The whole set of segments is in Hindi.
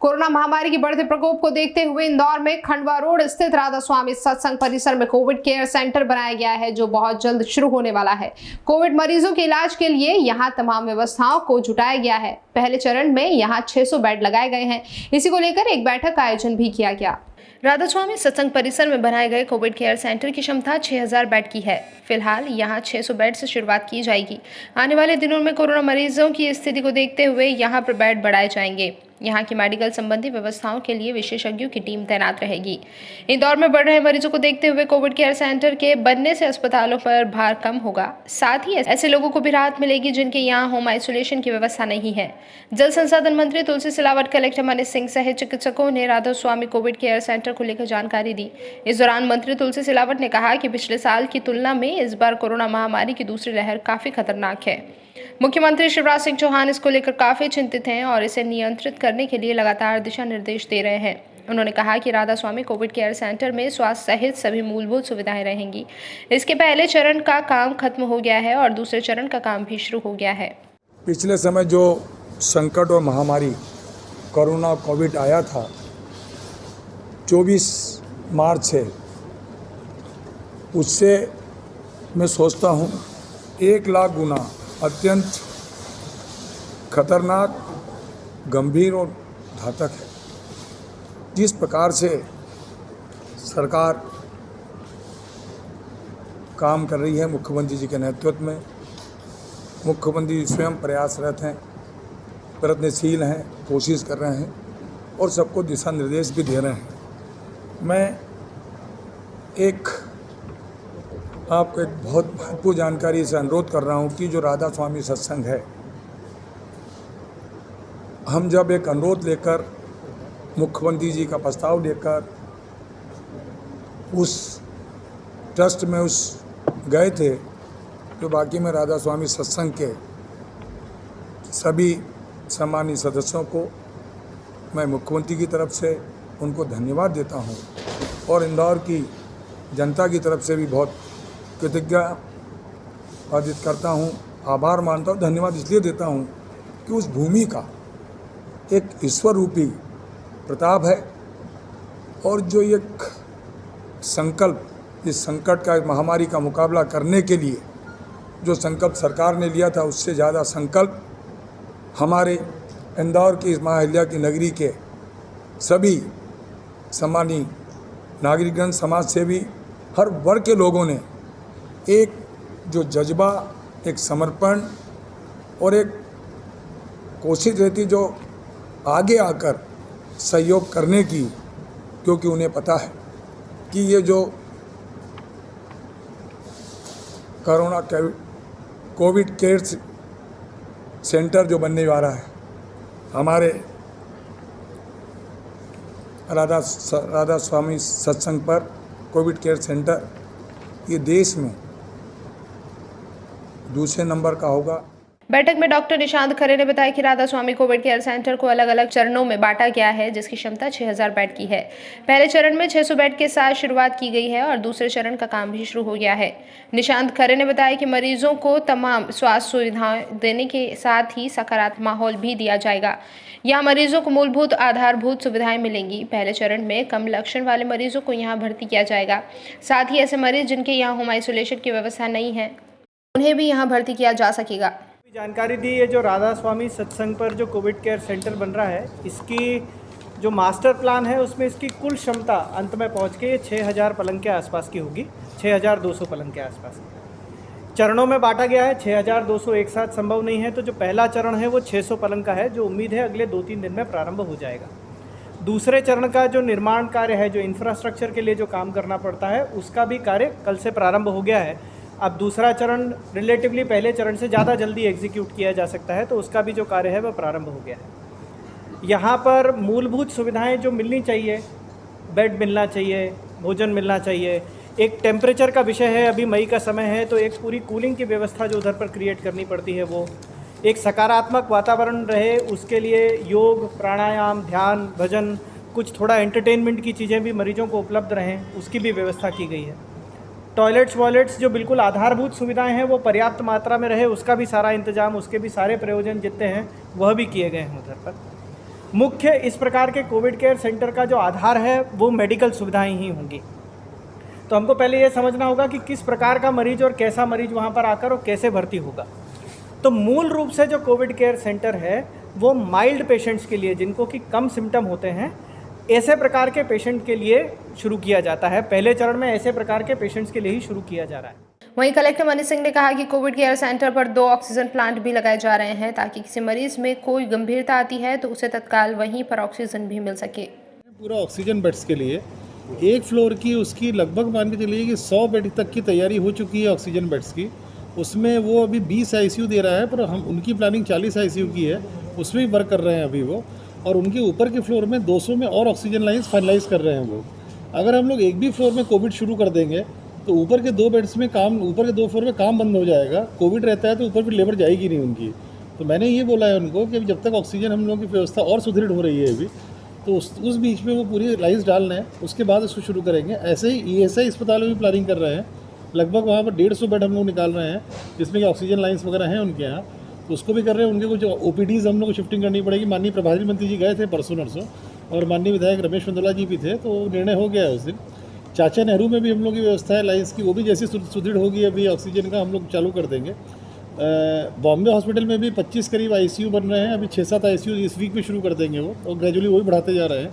कोरोना महामारी के बढ़ते प्रकोप को देखते हुए इंदौर में खंडवा रोड स्थित राधा स्वामी सत्संग परिसर में कोविड केयर सेंटर बनाया गया है, जो बहुत जल्द शुरू होने वाला है। कोविड मरीजों के इलाज के लिए यहां तमाम व्यवस्थाओं को जुटाया गया है। पहले चरण में यहां 600 बेड लगाए गए हैं। इसी को लेकर एक बैठक का आयोजन भी किया गया। राधा स्वामी सत्संग परिसर में बनाए गए कोविड केयर सेंटर की क्षमता 6000 बेड की है। फिलहाल यहां 600 बेड से शुरुआत की जाएगी। आने वाले दिनों में कोरोना मरीजों की स्थिति को देखते हुए यहां पर बेड बढ़ाए जाएंगे। यहां की मेडिकल संबंधी व्यवस्थाओं के लिए विशेषज्ञों की टीम तैनात रहेगी। इंदौर में बढ़ रहे मरीजों को देखते हुए कोविड केयर सेंटर के बनने से अस्पतालों पर भार कम होगा। साथ ही ऐसे लोगों को भी राहत मिलेगी जिनके यहाँ होम आइसोलेशन की व्यवस्था नहीं है। जल संसाधन मंत्री तुलसी सिलावट, कलेक्टर मनीष सिंह सहित चिकित्सकों ने राधा स्वामी कोविड केयर सेंटर को लेकर जानकारी दी। इस दौरान मंत्री तुलसी सिलावट ने कहा कि पिछले साल की तुलना में इस बार कोरोना महामारी की दूसरी लहर काफी खतरनाक है। मुख्यमंत्री शिवराज सिंह चौहान इसको लेकर काफी चिंतित हैं और इसे नियंत्रित करने के लिए लगातार दिशा निर्देश दे रहे हैं। उन्होंने कहा कि राधा स्वामी कोविड केयर सेंटर में स्वास्थ्य सहित सभी मूलभूत सुविधाएं रहेंगी। इसके पहले चरण का काम खत्म हो गया है और दूसरे चरण का काम भी शुरू हो गया है। पिछले समय जो संकट और महामारी कोरोना कोविड आया था 24 मार्च से, उससे मैं सोचता हूँ 1 लाख गुना अत्यंत खतरनाक, गंभीर और घातक है। जिस प्रकार से सरकार काम कर रही है मुख्यमंत्री जी के नेतृत्व में, मुख्यमंत्री स्वयं प्रयासरत हैं, प्रयत्नशील हैं, कोशिश कर रहे हैं और सबको दिशा निर्देश भी दे रहे हैं। मैं आपको एक बहुत महत्वपूर्ण जानकारी से अनुरोध कर रहा हूं कि जो राधा स्वामी सत्संग है, हम जब एक अनुरोध लेकर मुख्यमंत्री जी का प्रस्ताव लेकर उस ट्रस्ट में गए थे, तो बाकी में राधा स्वामी सत्संग के सभी सम्मानित सदस्यों को मैं मुख्यमंत्री की तरफ से उनको धन्यवाद देता हूं और इंदौर की जनता की तरफ से भी बहुत कृतज्ञता अर्जित करता हूं, आभार मानता हूं। धन्यवाद इसलिए देता हूं कि उस भूमि का एक ईश्वर रूपी प्रताप है और जो एक संकल्प, इस संकट का, महामारी का मुकाबला करने के लिए जो संकल्प सरकार ने लिया था, उससे ज़्यादा संकल्प हमारे इंदौर की इस महाअहिल्या की नगरी के सभी सम्मानीय नागरिकगण, समाज सेवी, हर वर्ग के लोगों ने एक जो जज्बा, एक समर्पण और एक कोशिश रहती जो आगे आकर सहयोग करने की, क्योंकि उन्हें पता है कि ये जो कोविड केयर सेंटर जो बनने वाला है हमारे राधा स्वामी सत्संग पर, कोविड केयर सेंटर, ये देश में दूसरे नंबर का होगा। बैठक में डॉक्टर निशांत खरे ने बताया कि राधा स्वामी कोविड केयर सेंटर को अलग अलग चरणों में बांटा गया है, जिसकी क्षमता 6000 बेड की है। पहले चरण में 600 बेड के साथ शुरुआत की गई है और दूसरे चरण का काम भी शुरू हो गया है। निशांत खरे ने बताया कि मरीजों को तमाम स्वास्थ्य सुविधाएं देने के साथ ही सकारात्मक माहौल भी दिया जाएगा। यहाँ मरीजों को मूलभूत आधारभूत सुविधाएं मिलेंगी। पहले चरण में कम लक्षण वाले मरीजों को यहाँ भर्ती किया जाएगा। साथ ही ऐसे मरीज जिनके यहाँ होम आइसोलेशन की व्यवस्था नहीं है, उन्हें भी यहाँ भर्ती किया जा सकेगा। जानकारी दी है जो राधा स्वामी सत्संग पर जो कोविड केयर सेंटर बन रहा है, इसकी जो मास्टर प्लान है उसमें इसकी कुल क्षमता अंत में पहुंच के 6000 पलंग के आसपास की होगी, 6200 पलंग के आसपास। चरणों में बांटा गया है, 6200 एक साथ संभव नहीं है, तो जो पहला चरण है वो 600 पलंग का है, जो उम्मीद है अगले 2-3 दिन में प्रारंभ हो जाएगा। दूसरे चरण का जो निर्माण कार्य है, जो इंफ्रास्ट्रक्चर के लिए जो काम करना पड़ता है, उसका भी कार्य कल से प्रारंभ हो गया है। अब दूसरा चरण रिलेटिवली पहले चरण से ज़्यादा जल्दी एग्जीक्यूट किया जा सकता है, तो उसका भी जो कार्य है वह प्रारंभ हो गया है। यहाँ पर मूलभूत सुविधाएं जो मिलनी चाहिए, बेड मिलना चाहिए, भोजन मिलना चाहिए, एक टेम्परेचर का विषय है, अभी मई का समय है तो एक पूरी कूलिंग की व्यवस्था जो उधर पर क्रिएट करनी पड़ती है, वो एक सकारात्मक वातावरण रहे, उसके लिए योग, प्राणायाम, ध्यान, भजन, कुछ थोड़ा एंटरटेनमेंट की चीज़ें भी मरीजों को उपलब्ध रहें, उसकी भी व्यवस्था की गई है। टॉयलेट्स वॉयलेट्स जो बिल्कुल आधारभूत सुविधाएं हैं वो पर्याप्त मात्रा में रहे, उसका भी सारा इंतजाम, उसके भी सारे प्रयोजन जितने हैं वह भी किए गए हैं उधर पर। मुख्य इस प्रकार के कोविड केयर सेंटर का जो आधार है वो मेडिकल सुविधाएं ही होंगी। तो हमको पहले ये समझना होगा कि किस प्रकार का मरीज और कैसा मरीज वहाँ पर आकर और कैसे भर्ती होगा। तो मूल रूप से जो कोविड केयर सेंटर है वो माइल्ड पेशेंट्स के लिए, जिनको कि कम सिम्टम होते हैं, ऐसे प्रकार के पेशेंट के लिए शुरू किया जाता है। पहले चरण में ऐसे प्रकार के पेशेंट्स के लिए ही शुरू किया जा रहा है। वहीं कलेक्टर मनीष सिंह ने कहा कि कोविड केयर सेंटर पर 2 ऑक्सीजन प्लांट भी लगाए जा रहे हैं ताकि किसी मरीज में कोई गंभीरता आती है तो उसे तत्काल वहीं पर ऑक्सीजन भी मिल सके। पूरा ऑक्सीजन बेड्स के लिए एक फ्लोर की उसकी लगभग मान के चलिए कि 100 बेड तक की तैयारी हो चुकी है ऑक्सीजन बेड्स की। उसमें वो अभी 20 आईसीयू दे रहा है, पर हम उनकी प्लानिंग 40 आईसीयू की है, उसमें भी वर्क कर रहे हैं अभी वो। और उनके ऊपर के फ्लोर में 200 में और ऑक्सीजन लाइन्स फाइनलाइज कर रहे हैं वो। अगर हम लोग एक भी फ्लोर में कोविड शुरू कर देंगे तो ऊपर के 2 बेड्स में काम, ऊपर के 2 फ्लोर में काम बंद हो जाएगा। कोविड रहता है तो ऊपर फिर लेबर जाएगी नहीं उनकी। तो मैंने ये बोला है उनको कि जब तक ऑक्सीजन हम लोगों की व्यवस्था और सुदृढ़ हो रही है अभी, तो उस बीच में वो पूरी लाइन्स डालना है, उसके बाद उसको शुरू करेंगे। ऐसे ही ईएसआई अस्पताल में भी प्लानिंग कर रहे हैं, लगभग वहाँ पर 150 बेड हम लोग निकाल रहे हैं जिसमें कि ऑक्सीजन लाइन्स वगैरह हैं उनके यहाँ, तो उसको भी कर रहे हैं। उनके कुछ ओपीडीज़ हम लोग को शिफ्टिंग करनी पड़ेगी। माननीय प्रभारी मंत्री जी गए थे परसों नरसों, और माननीय विधायक रमेश मंडोला जी भी थे, तो निर्णय हो गया है उस दिन। चाचा नेहरू में भी हम लोग की व्यवस्था है लाइन्स की, वो भी जैसी सुदृढ़ होगी अभी ऑक्सीजन का हम लोग चालू कर देंगे। बॉम्बे हॉस्पिटल में भी 25 करीब आईसीयू बन रहे हैं, अभी 6-7 आईसीयू इस वीक में शुरू कर देंगे वो, और ग्रेजुअली वो भी बढ़ाते जा रहे हैं।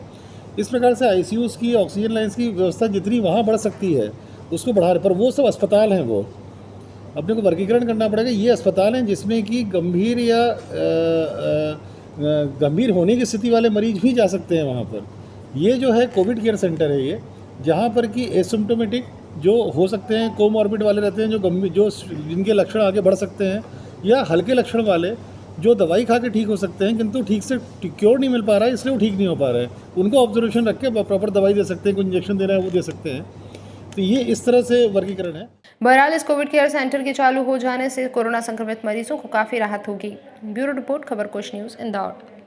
इस प्रकार से आईसीयूज़ की, ऑक्सीजन लाइन्स की व्यवस्था जितनी वहाँ बढ़ सकती है उसको बढ़ा रहे। पर वो सब अस्पताल हैं, वो अपने को वर्गीकरण करना पड़ेगा। ये अस्पताल हैं जिसमें कि गंभीर या गंभीर होने की स्थिति वाले मरीज भी जा सकते हैं वहाँ पर। ये जो है कोविड केयर सेंटर है ये, जहाँ पर कि एसिम्प्टोमेटिक जो हो सकते हैं, कोमॉर्बिड वाले रहते हैं, जो जिनके लक्षण आगे बढ़ सकते हैं, या हल्के लक्षण वाले जो दवाई खा के ठीक हो सकते हैं किंतु ठीक से क्योर नहीं मिल पा रहा है, इसलिए वो ठीक नहीं हो पा रहा है, उनको ऑब्जर्वेशन रख के प्रॉपर दवाई दे सकते हैं, कोई इंजेक्शन देना है वो दे सकते हैं। तो ये इस तरह से वर्गीकरण है। बहरहाल इस कोविड केयर सेंटर के चालू हो जाने से कोरोना संक्रमित मरीजों को काफी राहत होगी। ब्यूरो रिपोर्ट, खबर कुछ न्यूज़, इंदौर।